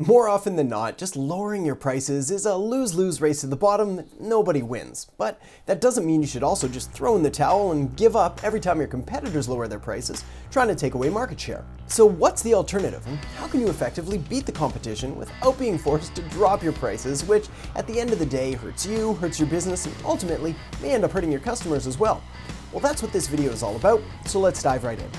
More often than not, just lowering your prices is a lose-lose race to the bottom that nobody wins. But that doesn't mean you should also just throw in the towel and give up every time your competitors lower their prices, trying to take away market share. So what's the alternative, and how can you effectively beat the competition without being forced to drop your prices, which at the end of the day hurts you, hurts your business, and ultimately may end up hurting your customers as well? Well, that's what this video is all about, so let's dive right in.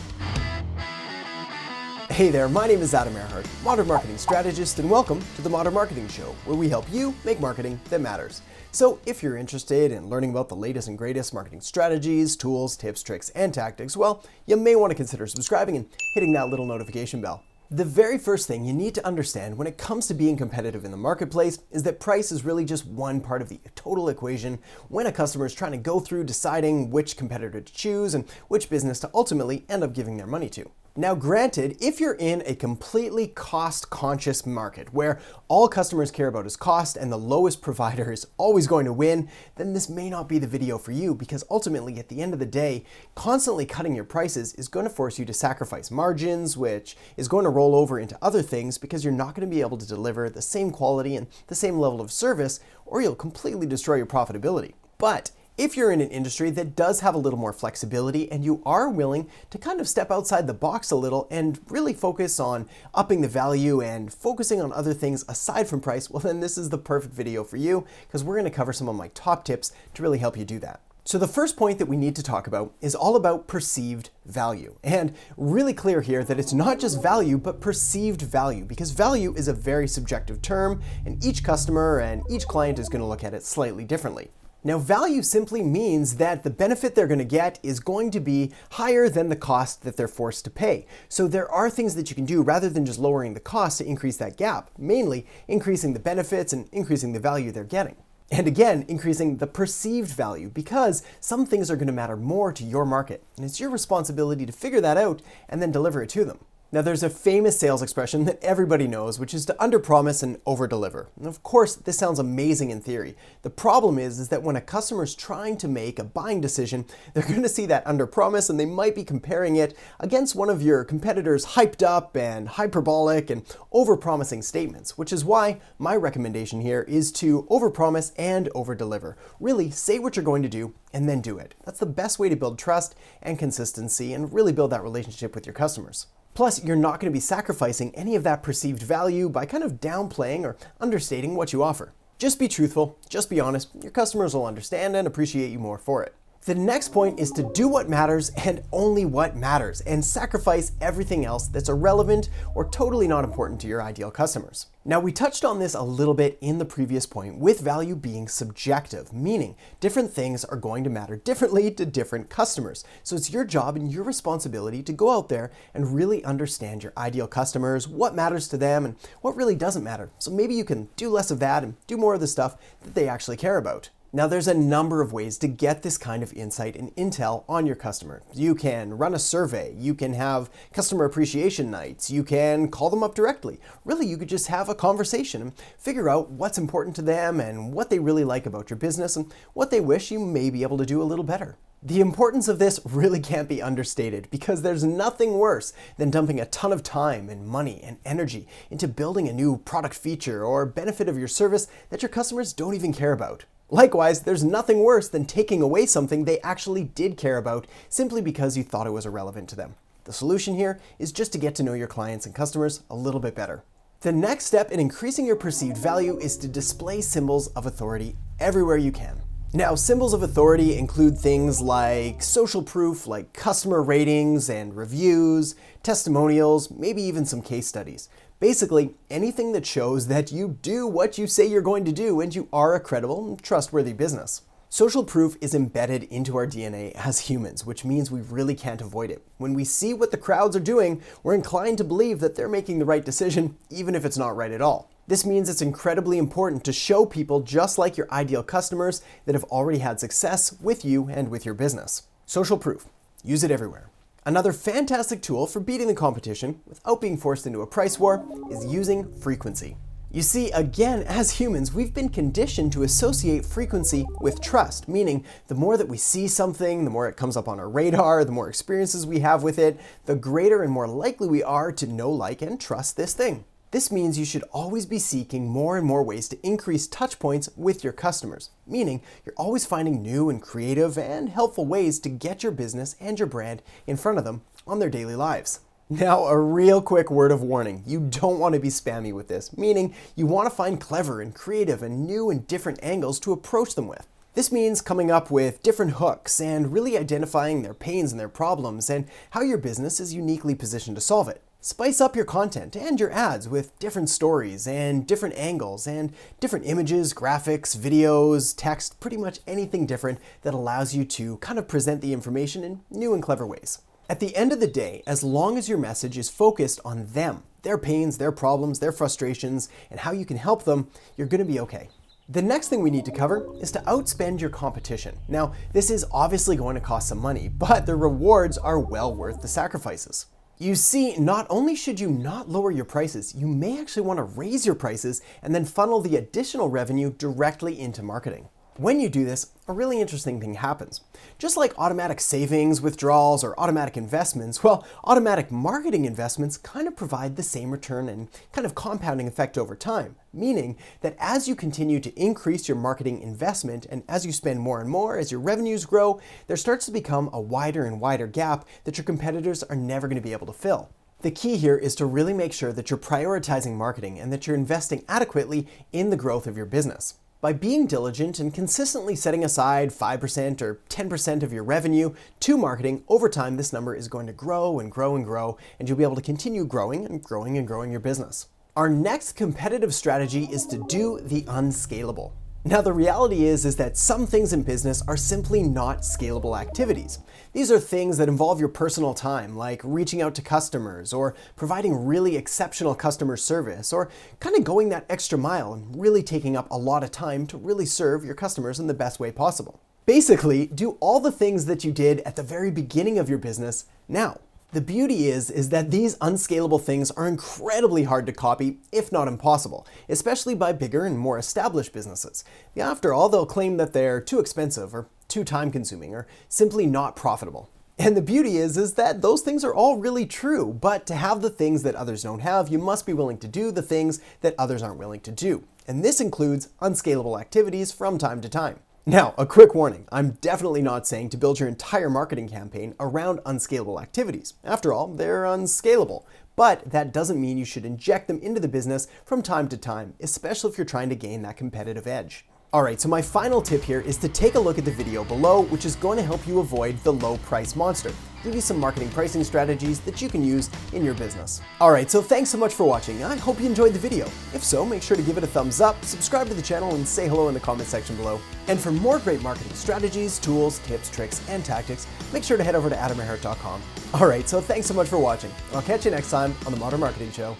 Hey there, my name is Erhart, Modern Marketing Strategist, and welcome to the Modern Marketing Show, where we help you make marketing that matters. So if you're interested in learning about the latest and greatest marketing strategies, tools, tips, tricks, and tactics, well, you may want to consider subscribing and hitting that little notification bell. The very first thing you need to understand when it comes to being competitive in the marketplace is that price is really just one part of the total equation when a customer is trying to go through deciding which competitor to choose and which business to ultimately end up giving their money to. Now granted, if you're in a completely cost-conscious market where all customers care about is cost and the lowest provider is always going to win, then this may not be the video for you, because ultimately at the end of the day, constantly cutting your prices is going to force you to sacrifice margins, which is going to roll over into other things because you're not going to be able to deliver the same quality and the same level of service, or you'll completely destroy your profitability. But if you're in an industry that does have a little more flexibility and you are willing to kind of step outside the box a little and really focus on upping the value and focusing on other things aside from price, well then this is the perfect video for you, because we're going to cover some of my top tips to really help you do that. So the first point that we need to talk about is all about perceived value. And really clear here that it's not just value, but perceived value, because value is a very subjective term and each customer and each client is going to look at it slightly differently. Now, value simply means that the benefit they're going to get is going to be higher than the cost that they're forced to pay. So there are things that you can do rather than just lowering the cost to increase that gap, mainly increasing the benefits and increasing the value they're getting. And again, increasing the perceived value, because some things are going to matter more to your market, and it's your responsibility to figure that out and then deliver it to them. Now, there's a famous sales expression that everybody knows, which is to underpromise and overdeliver. And of course, this sounds amazing in theory. The problem is that when a customer is trying to make a buying decision, they're going to see that underpromise and they might be comparing it against one of your competitors' hyped up and hyperbolic and overpromising statements, which is why my recommendation here is to overpromise and overdeliver. Really say what you're going to do and then do it. That's the best way to build trust and consistency and really build that relationship with your customers. Plus, you're not going to be sacrificing any of that perceived value by kind of downplaying or understating what you offer. Just be truthful, just be honest, your customers will understand and appreciate you more for it. The next point is to do what matters and only what matters, and sacrifice everything else that's irrelevant or totally not important to your ideal customers. Now, we touched on this a little bit in the previous point, with value being subjective, meaning different things are going to matter differently to different customers. So it's your job and your responsibility to go out there and really understand your ideal customers, what matters to them and what really doesn't matter. So maybe you can do less of that and do more of the stuff that they actually care about. Now, there's a number of ways to get this kind of insight and intel on your customer. You can run a survey, you can have customer appreciation nights, you can call them up directly. Really, you could just have a conversation and figure out what's important to them and what they really like about your business and what they wish you may be able to do a little better. The importance of this really can't be understated, because there's nothing worse than dumping a ton of time and money and energy into building a new product feature or benefit of your service that your customers don't even care about. Likewise, there's nothing worse than taking away something they actually did care about simply because you thought it was irrelevant to them. The solution here is just to get to know your clients and customers a little bit better. The next step in increasing your perceived value is to display symbols of authority everywhere you can. Now, symbols of authority include things like social proof, like customer ratings and reviews, testimonials, maybe even some case studies. Basically, anything that shows that you do what you say you're going to do and you are a credible and trustworthy business. Social proof is embedded into our DNA as humans, which means we really can't avoid it. When we see what the crowds are doing, we're inclined to believe that they're making the right decision, even if it's not right at all. This means it's incredibly important to show people just like your ideal customers that have already had success with you and with your business. Social proof. Use it everywhere. Another fantastic tool for beating the competition without being forced into a price war is using frequency. You see, again, as humans, we've been conditioned to associate frequency with trust, meaning the more that we see something, the more it comes up on our radar, the more experiences we have with it, the greater and more likely we are to know, like, and trust this thing. This means you should always be seeking more and more ways to increase touch points with your customers, meaning you're always finding new and creative and helpful ways to get your business and your brand in front of them on their daily lives. Now, a real quick word of warning. You don't want to be spammy with this, meaning you want to find clever and creative and new and different angles to approach them with. This means coming up with different hooks and really identifying their pains and their problems and how your business is uniquely positioned to solve it. Spice up your content and your ads with different stories and different angles and different images, graphics, videos, text, pretty much anything different that allows you to kind of present the information in new and clever ways. At the end of the day, as long as your message is focused on them, their pains, their problems, their frustrations, and how you can help them, you're going to be okay. The next thing we need to cover is to outspend your competition. Now, this is obviously going to cost some money, but the rewards are well worth the sacrifices. You see, not only should you not lower your prices, you may actually want to raise your prices and then funnel the additional revenue directly into marketing. When you do this, a really interesting thing happens. Just like automatic savings, withdrawals, or automatic investments, well, automatic marketing investments kind of provide the same return and kind of compounding effect over time, meaning that as you continue to increase your marketing investment and as you spend more and more, as your revenues grow, there starts to become a wider and wider gap that your competitors are never going to be able to fill. The key here is to really make sure that you're prioritizing marketing and that you're investing adequately in the growth of your business. By being diligent and consistently setting aside 5% or 10% of your revenue to marketing, over time this number is going to grow and grow and grow, and you'll be able to continue growing and growing and growing your business. Our next competitive strategy is to do the unscalable. Now, the reality is that some things in business are simply not scalable activities. These are things that involve your personal time, like reaching out to customers or providing really exceptional customer service or kind of going that extra mile and really taking up a lot of time to really serve your customers in the best way possible. Basically, do all the things that you did at the very beginning of your business now. The beauty is that these unscalable things are incredibly hard to copy, if not impossible, especially by bigger and more established businesses. After all, they'll claim that they're too expensive or too time-consuming or simply not profitable. And the beauty is that those things are all really true, but to have the things that others don't have, you must be willing to do the things that others aren't willing to do. And this includes unscalable activities from time to time. Now, a quick warning, I'm definitely not saying to build your entire marketing campaign around unscalable activities. After all, they're unscalable. But that doesn't mean you should inject them into the business from time to time, especially if you're trying to gain that competitive edge. Alright, so my final tip here is to take a look at the video below, which is going to help you avoid the low price monster. Give you some marketing pricing strategies that you can use in your business. Alright, so thanks so much for watching. I hope you enjoyed the video. If so, make sure to give it a thumbs up, subscribe to the channel, and say hello in the comment section below. And for more great marketing strategies, tools, tips, tricks, and tactics, make sure to head over to AdamErhart.com. Alright, so thanks so much for watching. I'll catch you next time on The Modern Marketing Show.